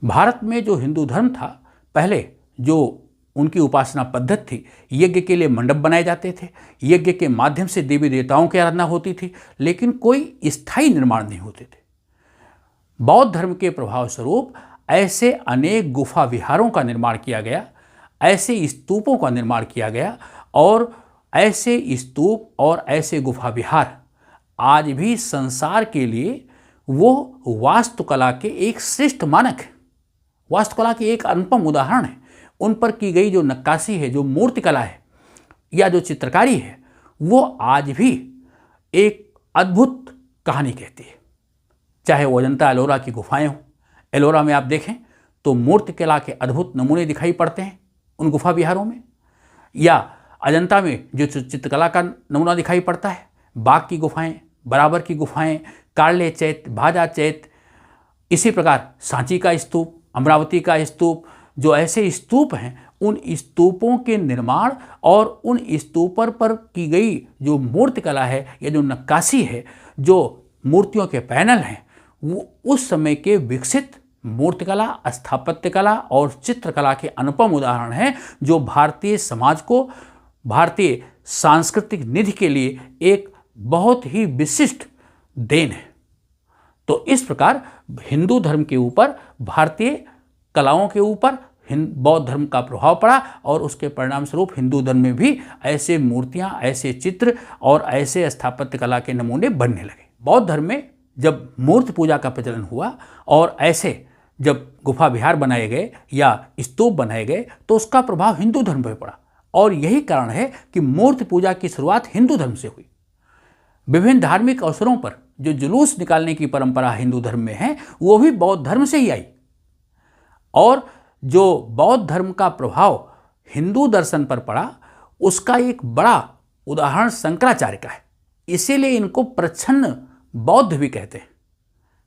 भारत में जो हिंदू धर्म था, पहले जो उनकी उपासना पद्धति थी, यज्ञ के लिए मंडप बनाए जाते थे, यज्ञ के माध्यम से देवी देवताओं की आराधना होती थी, लेकिन कोई स्थायी निर्माण नहीं होते थे। बौद्ध धर्म के प्रभाव स्वरूप ऐसे अनेक गुफा विहारों का निर्माण किया गया, ऐसे स्तूपों का निर्माण किया गया, और ऐसे स्तूप और ऐसे गुफा विहार आज भी संसार के लिए वो वास्तुकला के एक श्रेष्ठ मानक है, वास्तुकला के एक अनुपम उदाहरण है। उन पर की गई जो नक्काशी है, जो मूर्तिकला है या जो चित्रकारी है, वो आज भी एक अद्भुत कहानी कहती है। चाहे वो अजंता एलोरा की गुफाएं हों, एलोरा में आप देखें तो मूर्तिकला के अद्भुत नमूने दिखाई पड़ते हैं उन गुफा विहारों में, या अजंता में जो चित्रकला का नमूना दिखाई पड़ता है, बाघ की गुफाएं, बराबर की गुफाएं, कार्ले चैत्य, भाजा चैत्य, इसी प्रकार सांची का स्तूप, अमरावती का स्तूप, जो ऐसे स्तूप हैं, उन स्तूपों के निर्माण और उन स्तूपों पर की गई जो मूर्तिकला है या जो नक्काशी है, जो मूर्तियों के पैनल हैं, वो उस समय के विकसित मूर्तिकला, स्थापत्य कला और चित्रकला के अनुपम उदाहरण हैं, जो भारतीय समाज को, भारतीय सांस्कृतिक निधि के लिए एक बहुत ही विशिष्ट देन है। तो इस प्रकार हिंदू धर्म के ऊपर, भारतीय कलाओं के ऊपर बौद्ध धर्म का प्रभाव पड़ा और उसके परिणाम स्वरूप हिंदू धर्म में भी ऐसे मूर्तियां, ऐसे चित्र और ऐसे स्थापत्य कला के नमूने बनने लगे। बौद्ध धर्म में जब मूर्ति पूजा का प्रचलन हुआ और ऐसे जब गुफा विहार बनाए गए या स्तूप बनाए गए, तो उसका प्रभाव हिंदू धर्म पर पड़ा, और यही कारण है कि मूर्ति पूजा की शुरुआत हिंदू धर्म से हुई। विभिन्न धार्मिक अवसरों पर जो जुलूस निकालने की परंपरा हिंदू धर्म में है, वो भी बौद्ध धर्म से ही आई। और जो बौद्ध धर्म का प्रभाव हिंदू दर्शन पर पड़ा, उसका एक बड़ा उदाहरण शंकराचार्य का है। इसीलिए इनको प्रच्छन्न बौद्ध भी कहते हैं।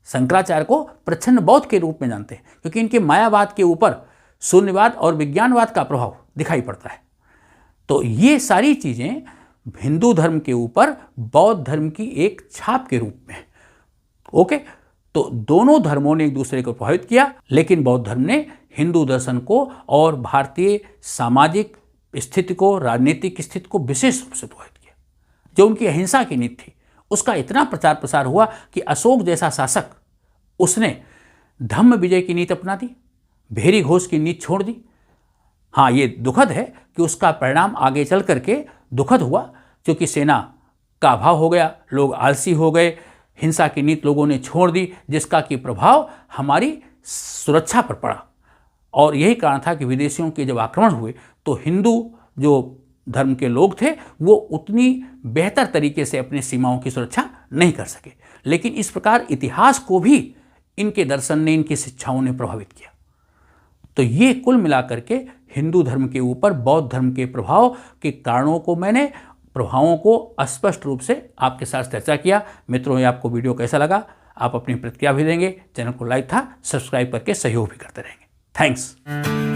शंकराचार्य को प्रच्छन्न बौद्ध के रूप में जानते हैं, क्योंकि इनके मायावाद के ऊपर शून्यवाद और विज्ञानवाद का प्रभाव दिखाई पड़ता है। तो ये सारी चीज़ें हिंदू धर्म के ऊपर बौद्ध धर्म की एक छाप के रूप में। ओके, तो दोनों धर्मों ने एक दूसरे को प्रभावित किया, लेकिन बौद्ध धर्म ने हिंदू दर्शन को और भारतीय सामाजिक स्थिति को, राजनीतिक स्थिति को विशेष रूप से प्रभावित किया। जो उनकी अहिंसा की नीति थी उसका इतना प्रचार प्रसार हुआ कि अशोक जैसा शासक, उसने धम्म विजय की नीति अपना दी, भेरी घोष की नीति छोड़ दी। हाँ, ये दुखद है कि उसका परिणाम आगे चल करके दुखद हुआ, क्योंकि सेना का अभाव हो गया, लोग आलसी हो गए, हिंसा की नीति लोगों ने छोड़ दी, जिसका कि प्रभाव हमारी सुरक्षा पर पड़ा। और यही कारण था कि विदेशियों के जब आक्रमण हुए तो हिंदू जो धर्म के लोग थे वो उतनी बेहतर तरीके से अपनी सीमाओं की सुरक्षा नहीं कर सके। लेकिन इस प्रकार इतिहास को भी इनके दर्शन ने, इनकी शिक्षाओं ने प्रभावित किया। तो ये कुल मिलाकर के हिंदू धर्म के ऊपर बौद्ध धर्म के प्रभाव के कारणों को, मैंने प्रभावों को स्पष्ट रूप से आपके साथ चर्चा किया। मित्रों, ये आपको वीडियो कैसा लगा? आप अपनी प्रतिक्रिया भी देंगे, चैनल को लाइक था सब्सक्राइब करके सहयोग भी करते रहेंगे। थैंक्स।